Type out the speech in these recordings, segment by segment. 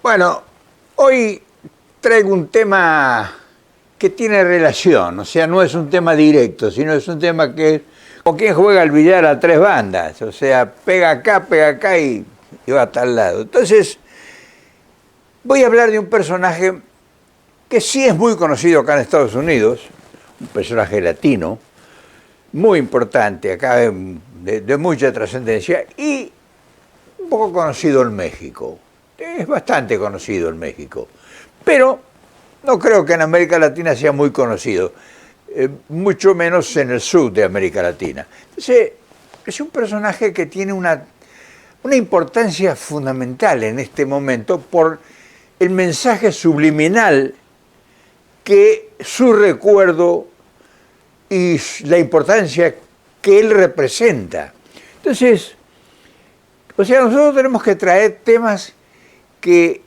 Bueno, hoy traigo un tema que tiene relación, o sea, no es un tema directo, sino es un tema que es como quien juega al billar a tres bandas, o sea, pega acá y va a tal lado. Entonces, voy a hablar de un personaje que sí es muy conocido acá en Estados Unidos, un personaje latino, muy importante acá, de mucha trascendencia, y un poco conocido en México. Es bastante conocido en México, pero no creo que en América Latina sea muy conocido, mucho menos en el sur de América Latina. Entonces, es un personaje que tiene una importancia fundamental en este momento por el mensaje subliminal que su recuerdo y la importancia que él representa. Entonces, o sea, nosotros tenemos que traer temas que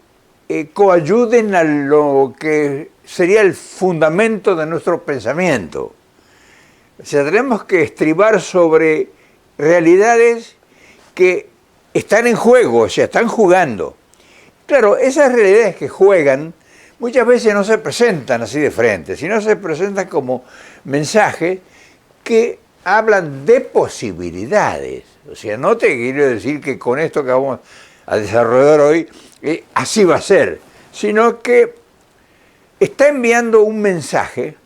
coayuden a lo que sería el fundamento de nuestro pensamiento. O sea, tenemos que estribar sobre realidades que están en juego, o sea, están jugando. Claro, esas realidades que juegan muchas veces no se presentan así de frente, sino se presentan como mensajes que hablan de posibilidades. O sea, no te quiero decir que con esto que vamos a desarrollar hoy, así va a ser, sino que está enviando un mensaje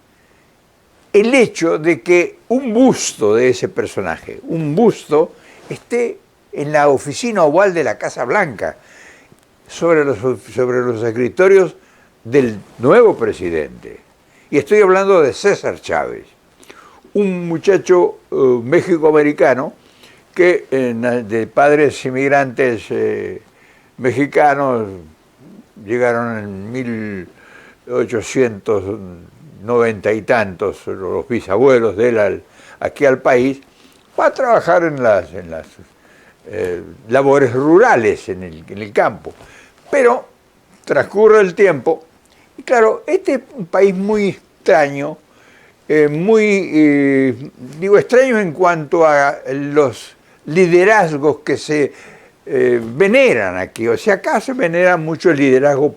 el hecho de que un busto de ese personaje, un busto, esté en la oficina oval de la Casa Blanca, sobre los escritorios del nuevo presidente. Y estoy hablando de César Chávez, un muchacho mexicoamericano que de padres inmigrantes mexicanos llegaron en 1890 y tantos, los bisabuelos de él aquí al país, para trabajar en las labores rurales en el campo. Pero transcurre el tiempo y claro, este es un país muy extraño, extraño en cuanto a los liderazgos que se veneran aquí. O sea, acá se venera mucho el liderazgo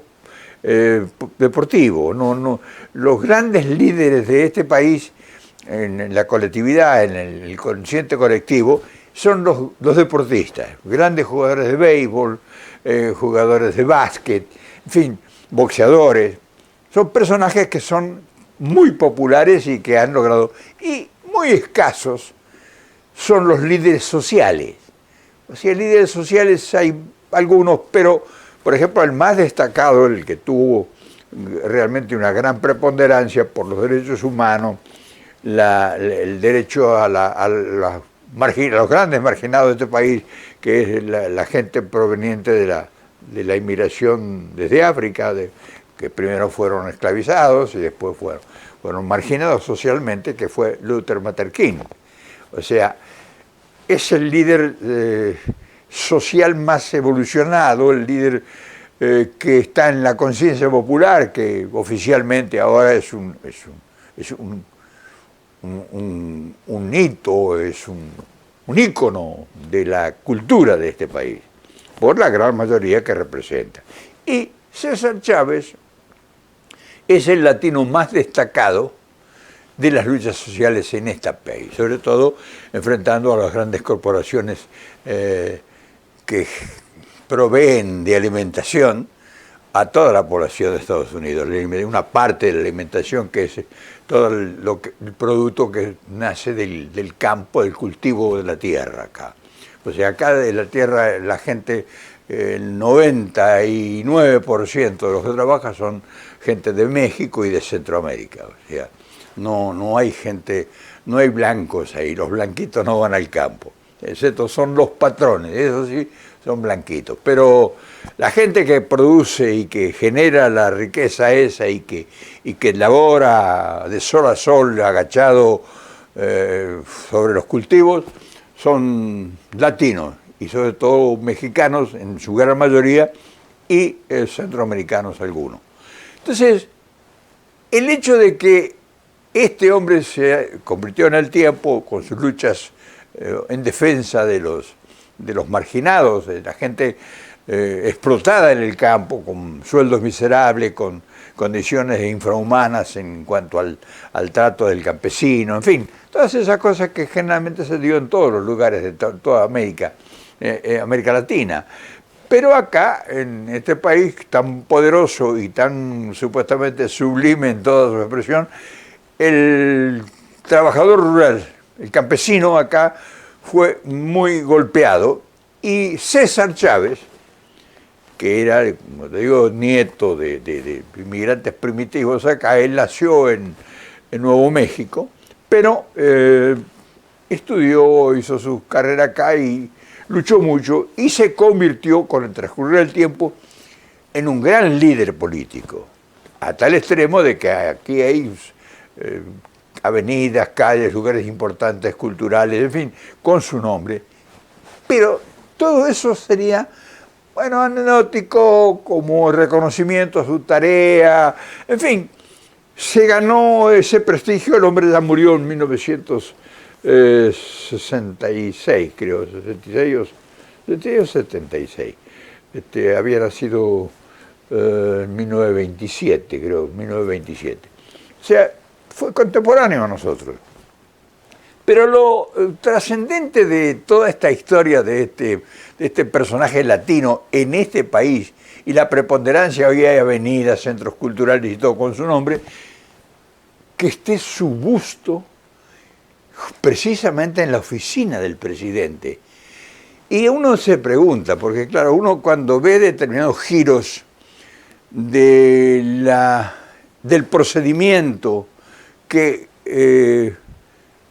deportivo. Los grandes líderes de este país, en la colectividad, en el consciente colectivo, son los deportistas, grandes jugadores de béisbol, jugadores de básquet, en fin, boxeadores. Son personajes que son muy populares y que han logrado, y muy escasos son los líderes sociales. O sea, líderes sociales hay algunos, pero, por ejemplo, el más destacado, el que tuvo realmente una gran preponderancia por los derechos humanos, el derecho a los grandes marginados de este país, que es la gente proveniente de la inmigración desde África, que primero fueron esclavizados y después fueron marginados socialmente, que fue Luther Matter King. O sea, es el líder social más evolucionado, el líder que está en la conciencia popular, que oficialmente ahora es un hito, es un ícono de la cultura de este país, por la gran mayoría que representa. Y César Chávez es el latino más destacado de las luchas sociales en este país, sobre todo enfrentando a las grandes corporaciones que proveen de alimentación a toda la población de Estados Unidos. Una parte de la alimentación que es todo el producto que nace del campo, del cultivo de la tierra acá. O sea, acá de la tierra la gente, el 99% de los que trabajan son gente de México y de Centroamérica. O sea, no hay gente, no hay blancos ahí, los blanquitos no van al campo, excepto son los patrones, eso sí, son blanquitos. Pero la gente que produce y que genera la riqueza esa y que labora de sol a sol, agachado sobre los cultivos, son latinos y sobre todo mexicanos en su gran mayoría y centroamericanos algunos. Entonces, el hecho de que este hombre se convirtió en el tiempo con sus luchas en defensa de los marginados, de la gente explotada en el campo, con sueldos miserables, con condiciones infrahumanas en cuanto al trato del campesino, en fin, todas esas cosas que generalmente se dio en todos los lugares de toda América, América Latina. Pero acá, en este país tan poderoso y tan supuestamente sublime en toda su expresión, el trabajador rural, el campesino acá, fue muy golpeado, y César Chávez, que era, como te digo, nieto de inmigrantes primitivos acá, él nació en Nuevo México, pero estudió, hizo su carrera acá y luchó mucho, y se convirtió, con el transcurrir del tiempo, en un gran líder político, a tal extremo de que aquí hay avenidas, calles, lugares importantes, culturales, en fin, con su nombre. Pero todo eso sería, bueno, anecdótico, como reconocimiento a su tarea, en fin, se ganó ese prestigio. El hombre ya murió en 1966, creo, 66 o 76. Había nacido en 1927, creo, 1927. O sea, fue contemporáneo a nosotros. Pero lo trascendente de toda esta historia de este personaje latino en este país, y la preponderancia, hoy hay avenidas, centros culturales y todo con su nombre, que esté su busto precisamente en la oficina del presidente. Y uno se pregunta, porque claro, uno cuando ve determinados giros del procedimiento que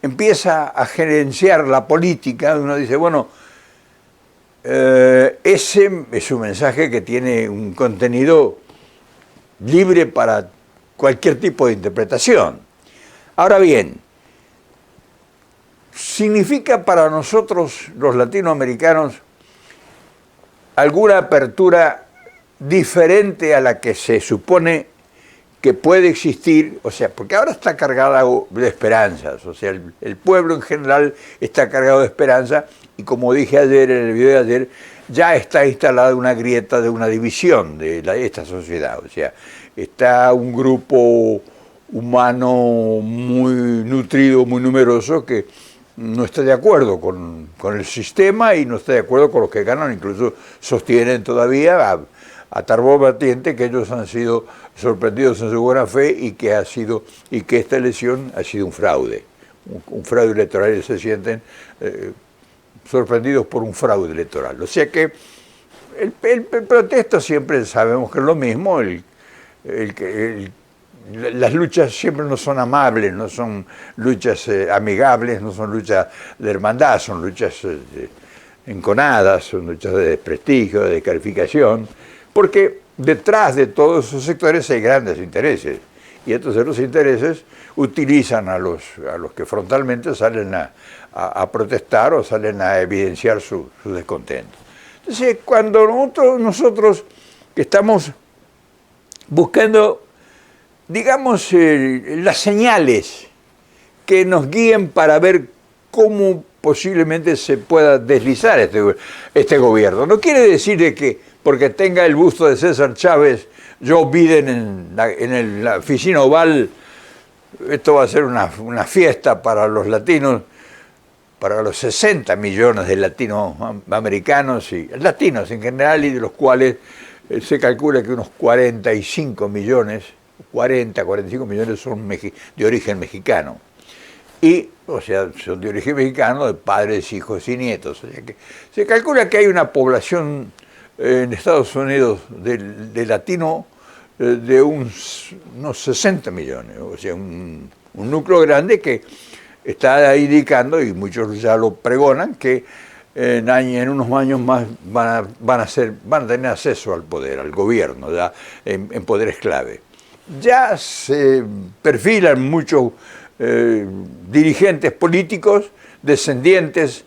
empieza a gerenciar la política, uno dice, bueno, ese es un mensaje que tiene un contenido libre para cualquier tipo de interpretación. Ahora bien, ¿significa para nosotros los latinoamericanos alguna apertura diferente a la que se supone que puede existir? O sea, porque ahora está cargada de esperanzas, o sea, el pueblo en general está cargado de esperanza, y como dije ayer en el video de ayer, ya está instalada una grieta de una división de esta sociedad. O sea, está un grupo humano muy nutrido, muy numeroso, que no está de acuerdo con el sistema y no está de acuerdo con los que ganan, incluso sostienen todavía a tambor batiente que ellos han sido sorprendidos en su buena fe y que esta elección ha sido un fraude electoral, y se sienten sorprendidos por un fraude electoral. O sea que el protesto siempre sabemos que es lo mismo, las luchas siempre no son amables, no son luchas amigables, no son luchas de hermandad, son luchas enconadas, son luchas de desprestigio, de descalificación, porque detrás de todos esos sectores hay grandes intereses, y entonces los intereses utilizan a los que frontalmente salen a protestar o salen a evidenciar su descontento. Entonces, cuando nosotros que estamos buscando, digamos, las señales que nos guíen para ver cómo posiblemente se pueda deslizar este gobierno, no quiere decir de que porque tenga el busto de César Chávez, Joe Biden en la oficina oval, esto va a ser una fiesta para los latinos, para los 60 millones de latinoamericanos y latinos en general, y de los cuales se calcula que unos 45 millones son de origen mexicano. Y, o sea, son de origen mexicano, de padres, hijos y nietos. O sea que se calcula que hay una población en Estados Unidos de latino de unos 60 millones, o sea, un núcleo grande que está indicando, y muchos ya lo pregonan, que en unos años más van a tener acceso al poder, al gobierno, ya en poderes clave. Ya se perfilan muchos dirigentes políticos descendientes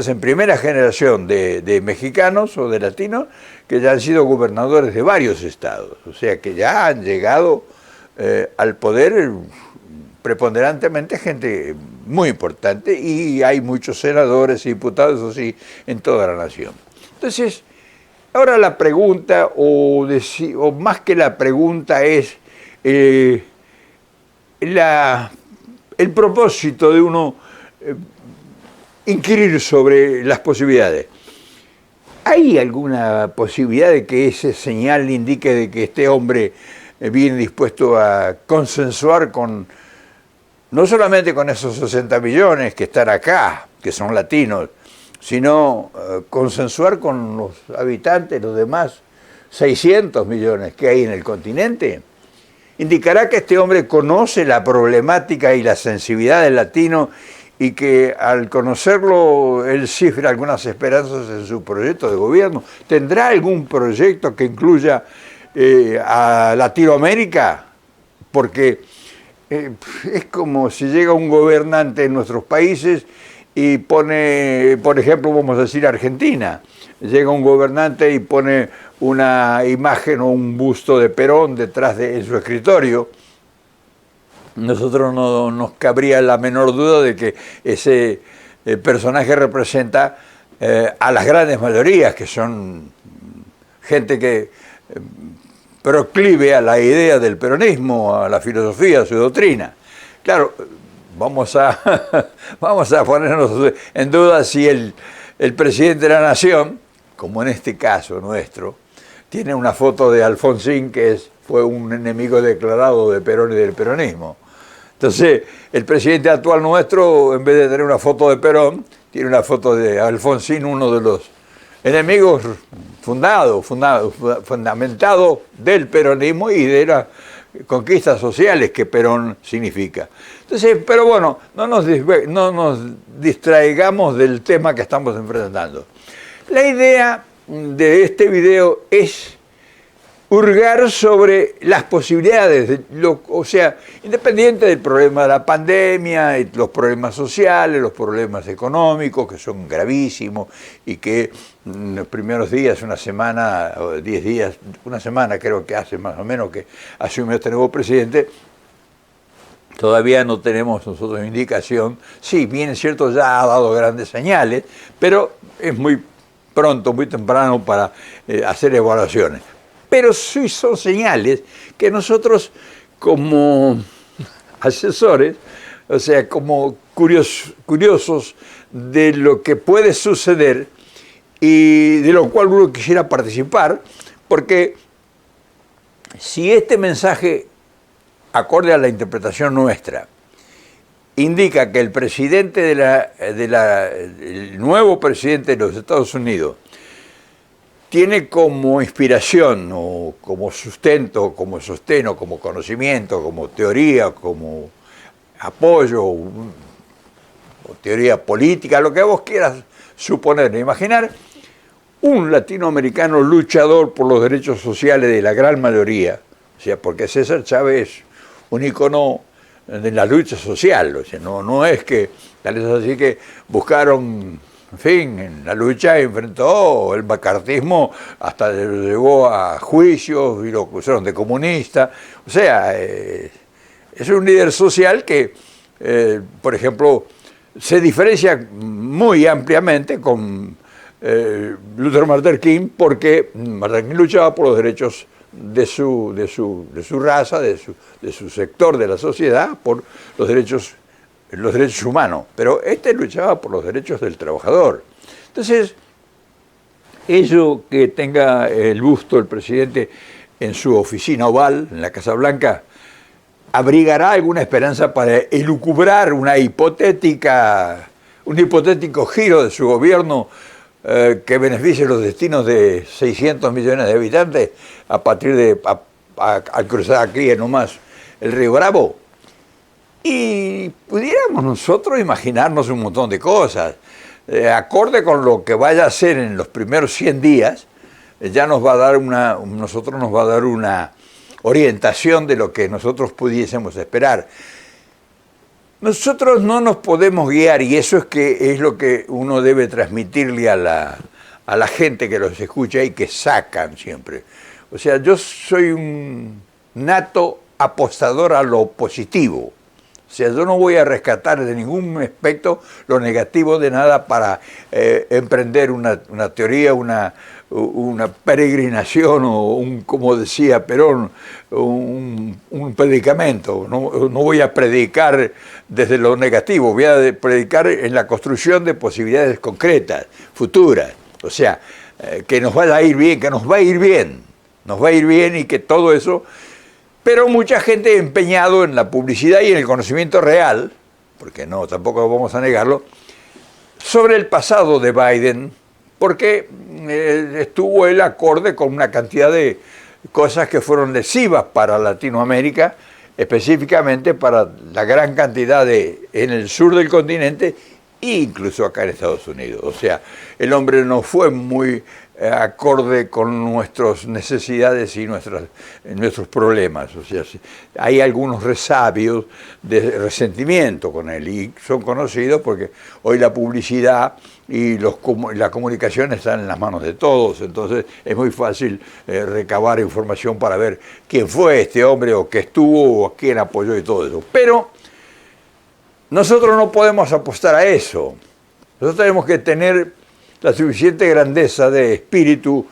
en primera generación de mexicanos o de latinos que ya han sido gobernadores de varios estados, o sea que ya han llegado al poder preponderantemente gente muy importante, y hay muchos senadores y diputados, así, en toda la nación. Entonces, Ahora la pregunta, o más que la pregunta, es el propósito de uno inquirir sobre las posibilidades. ¿Hay alguna posibilidad de que ese señal indique de que este hombre viene dispuesto a consensuar con, no solamente con esos 60 millones que están acá, que son latinos, sino consensuar con los habitantes, los demás 600 millones que hay en el continente? Indicará que este hombre conoce la problemática y la sensibilidad del latino y que al conocerlo él cifra algunas esperanzas en su proyecto de gobierno. ¿Tendrá algún proyecto que incluya a Latinoamérica? Porque es como si llega un gobernante en nuestros países y pone, por ejemplo, vamos a decir Argentina, llega un gobernante y pone una imagen o un busto de Perón detrás de su escritorio. Nosotros no nos cabría la menor duda de que ese personaje representa a las grandes mayorías, que son gente que proclive a la idea del peronismo, a la filosofía, a su doctrina. Claro, vamos a ponernos en duda si el presidente de la nación, como en este caso nuestro, tiene una foto de Alfonsín, que fue un enemigo declarado de Perón y del peronismo. Entonces, el presidente actual nuestro, en vez de tener una foto de Perón, tiene una foto de Alfonsín, uno de los enemigos fundamentado del peronismo y de las conquistas sociales que Perón significa. Entonces, pero bueno, no nos distraigamos del tema que estamos enfrentando. La idea de este video es hurgar sobre las posibilidades, o sea, independiente del problema de la pandemia, los problemas sociales, los problemas económicos, que son gravísimos y que en los primeros días, una semana, o 10 días, una semana creo que hace más o menos que asumió este nuevo presidente, todavía no tenemos nosotros indicación. Sí, bien es cierto, ya ha dado grandes señales, pero es muy pronto, muy temprano para hacer evaluaciones. Pero sí son señales que nosotros como asesores, o sea, como curiosos de lo que puede suceder y de lo cual uno quisiera participar, porque si este mensaje, acorde a la interpretación nuestra, indica que el presidente el nuevo presidente de los Estados Unidos tiene como inspiración o como sustento, como sostén, o como conocimiento, como teoría, como apoyo o teoría política, lo que vos quieras suponer, imaginar, un latinoamericano luchador por los derechos sociales de la gran mayoría, o sea, porque César Chávez es un ícono de la lucha social, o sea, no es que, tal es así que buscaron. En fin, en la lucha enfrentó el macartismo, hasta lo llevó a juicios y lo acusaron de comunista. O sea, es un líder social que, por ejemplo, se diferencia muy ampliamente con Luther Martin King, porque Martin King luchaba por los derechos de su raza, de su sector de la sociedad, por los derechos humanos, pero este luchaba por los derechos del trabajador. Entonces, eso que tenga el busto el presidente en su oficina oval, en la Casa Blanca, abrigará alguna esperanza para elucubrar un hipotético giro de su gobierno que beneficie los destinos de 600 millones de habitantes a partir de al cruzar aquí nomás el río Bravo. Y pudiéramos nosotros imaginarnos un montón de cosas. Acorde con lo que vaya a hacer en los primeros 100 días, ya nos va a dar una orientación de lo que nosotros pudiésemos esperar. Nosotros no nos podemos guiar, y eso es lo que uno debe transmitirle a la gente que los escucha y que sacan siempre. O sea, yo soy un nato apostador a lo positivo. O sea, yo no voy a rescatar de ningún aspecto lo negativo de nada para emprender una teoría, una una peregrinación o como decía Perón, un predicamento. No voy a predicar desde lo negativo, voy a predicar en la construcción de posibilidades concretas, futuras. O sea, que nos vaya a ir bien, que nos va a ir bien, nos va a ir bien y que todo eso. Pero mucha gente empeñado en la publicidad y en el conocimiento real, porque no, tampoco vamos a negarlo, sobre el pasado de Biden, porque estuvo él acorde con una cantidad de cosas que fueron lesivas para Latinoamérica, específicamente para la gran cantidad en el sur del continente e incluso acá en Estados Unidos. O sea, el hombre no fue muy acorde con nuestras necesidades y nuestros problemas. O sea, hay algunos resabios de resentimiento con él y son conocidos porque hoy la publicidad y la comunicación están en las manos de todos, entonces es muy fácil recabar información para ver quién fue este hombre o qué estuvo o a quién apoyó y todo eso. Pero nosotros no podemos apostar a eso. Nosotros tenemos que tener la suficiente grandeza de espíritu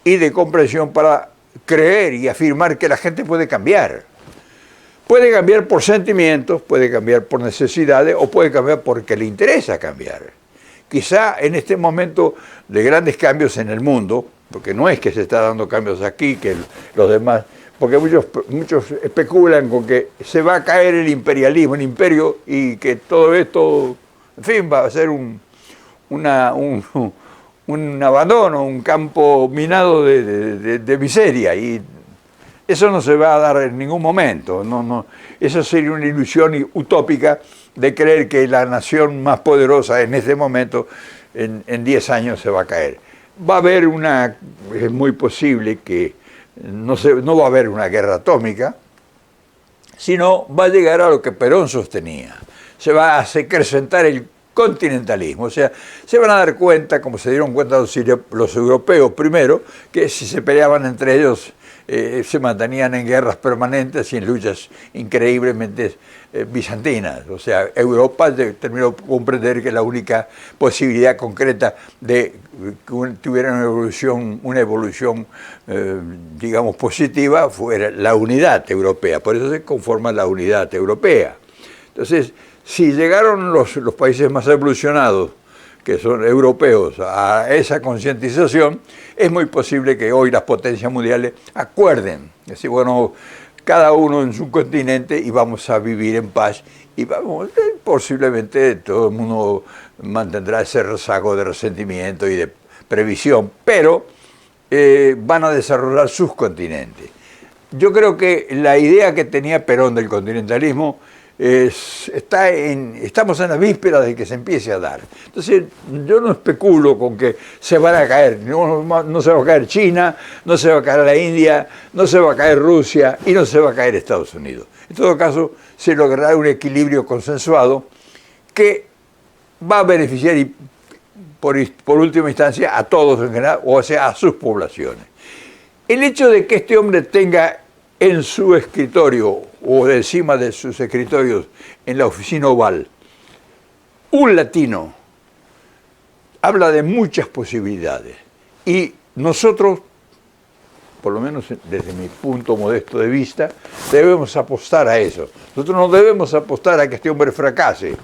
y de comprensión para creer y afirmar que la gente puede cambiar. Puede cambiar por sentimientos, puede cambiar por necesidades o puede cambiar porque le interesa cambiar. Quizá en este momento de grandes cambios en el mundo, porque no es que se está dando cambios aquí, que los demás, porque muchos especulan con que se va a caer el imperialismo, el imperio, y que todo esto, en fin, va a ser un abandono, un campo minado de miseria, y eso no se va a dar en ningún momento. Eso sería una ilusión utópica de creer que la nación más poderosa en este momento, en 10 años, se va a caer. Va a haber es muy posible que no va a haber una guerra atómica, sino va a llegar a lo que Perón sostenía. Se va a acrecentar el continentalismo, o sea, se van a dar cuenta, como se dieron cuenta los europeos primero, que si se peleaban entre ellos se mantenían en guerras permanentes y en luchas increíblemente bizantinas. O sea, Europa terminó por comprender que la única posibilidad concreta de que tuviera una evolución digamos, positiva fuera la unidad europea. Por eso se conforma la unidad europea. Entonces, si llegaron los países más evolucionados, que son europeos, a esa concientización, es muy posible que hoy las potencias mundiales acuerden. Es decir, bueno, cada uno en su continente y vamos a vivir en paz y posiblemente todo el mundo mantendrá ese rezago de resentimiento y de previsión, pero van a desarrollar sus continentes. Yo creo que la idea que tenía Perón del continentalismo estamos en la víspera de que se empiece a dar. Entonces, yo no especulo con que se van a caer, no se va a caer China, no se va a caer la India, no se va a caer Rusia y no se va a caer Estados Unidos. En todo caso, se logrará un equilibrio consensuado que va a beneficiar por última instancia a todos en general, o sea, a sus poblaciones. El hecho de que este hombre tenga en su escritorio o encima de sus escritorios en la oficina oval un latino habla de muchas posibilidades y nosotros, por lo menos desde mi punto modesto de vista, debemos apostar a eso. Nosotros no debemos apostar a que este hombre fracase,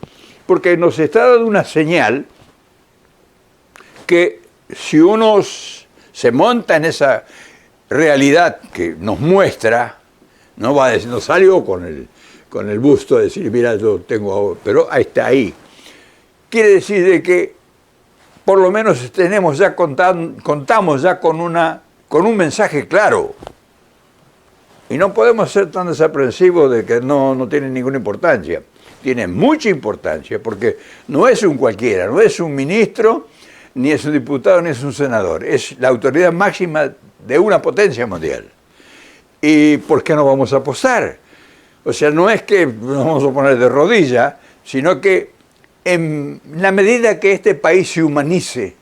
porque nos está dando una señal que si uno se monta en esa realidad que nos muestra, no va a decir, no salió con el busto de decir, mira, yo tengo, pero ahí está ahí. Quiere decir de que por lo menos contamos ya con un mensaje claro. Y no podemos ser tan desaprensivos de que no tiene ninguna importancia. Tiene mucha importancia porque no es un cualquiera, no es un ministro, ni es un diputado, ni es un senador. Es la autoridad máxima de una potencia mundial. ¿Y por qué no vamos a apostar? O sea, no es que nos vamos a poner de rodillas, sino que en la medida que este país se humanice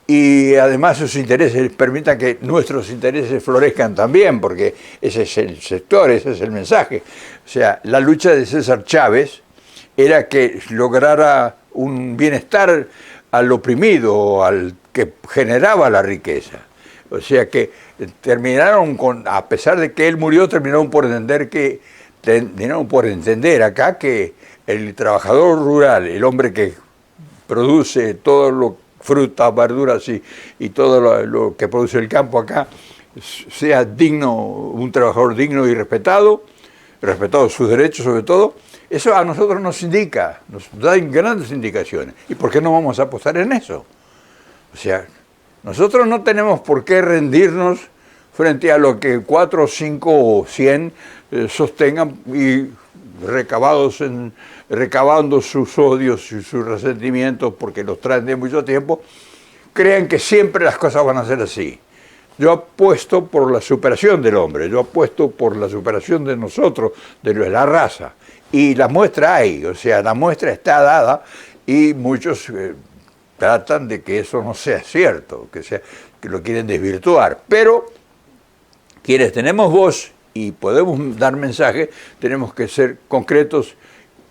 y además sus intereses permitan que nuestros intereses florezcan también, porque ese es el sector, ese es el mensaje. O sea, la lucha de César Chávez era que lograra un bienestar al oprimido, al que generaba la riqueza. O sea que terminaron a pesar de que él murió, terminaron por entender acá que el trabajador rural, el hombre que produce todo lo frutas, verduras y todo lo que produce el campo acá, sea digno, un trabajador digno y respetado sus derechos sobre todo, eso a nosotros nos indica, nos da grandes indicaciones. ¿Y por qué no vamos a apostar en eso? O sea, nosotros no tenemos por qué rendirnos frente a lo que 4, 5 o 100 sostengan y recabando sus odios y sus resentimientos porque los traen de mucho tiempo, crean que siempre las cosas van a ser así. Yo apuesto por la superación del hombre, yo apuesto por la superación de nosotros, de la raza. Y la muestra hay, o sea, la muestra está dada y muchos tratan de que eso no sea cierto, que lo quieren desvirtuar. Pero quienes tenemos voz y podemos dar mensaje, tenemos que ser concretos,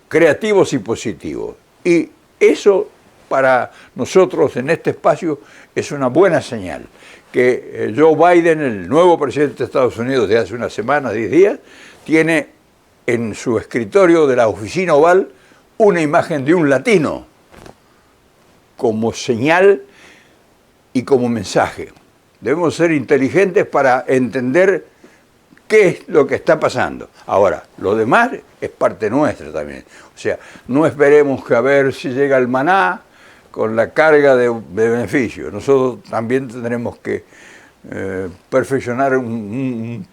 creativos y positivos. Y eso para nosotros en este espacio es una buena señal. Que Joe Biden, el nuevo presidente de Estados Unidos de hace unas semanas, 10 días, tiene en su escritorio de la oficina oval una imagen de un latino como señal y como mensaje. Debemos ser inteligentes para entender qué es lo que está pasando. Ahora, lo demás es parte nuestra también. O sea, no esperemos que a ver si llega el maná con la carga de beneficio. Nosotros también tendremos que perfeccionar un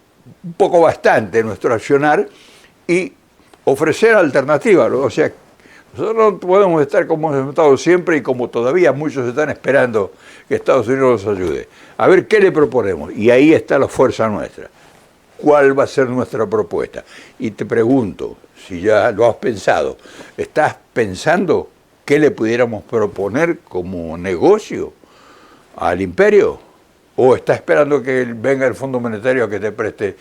poco bastante nuestro accionar y ofrecer alternativas. O sea, nosotros no podemos estar como hemos estado siempre y como todavía muchos están esperando que Estados Unidos los ayude. A ver qué le proponemos. Y ahí está la fuerza nuestra. ¿Cuál va a ser nuestra propuesta? Y te pregunto, si ya lo has pensado, ¿estás pensando qué le pudiéramos proponer como negocio al imperio? ¿O estás esperando que venga el Fondo Monetario a que te preste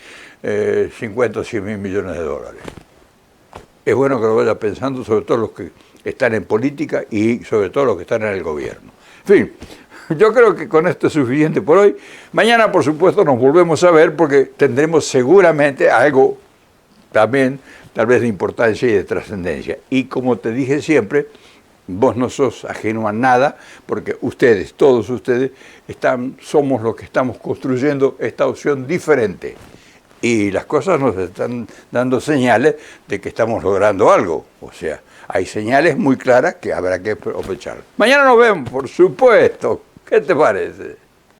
50 o 100 mil millones de dólares? Es bueno que lo vayas pensando, sobre todo los que están en política y sobre todo los que están en el gobierno. En fin, yo creo que con esto es suficiente por hoy. Mañana, por supuesto, nos volvemos a ver porque tendremos seguramente algo también, tal vez de importancia y de trascendencia. Y como te dije siempre, vos no sos ajeno a nada, porque ustedes, todos ustedes, somos los que estamos construyendo esta opción diferente. Y las cosas nos están dando señales de que estamos logrando algo. O sea, hay señales muy claras que habrá que aprovechar. Mañana nos vemos, por supuesto. ¿Qué te parece?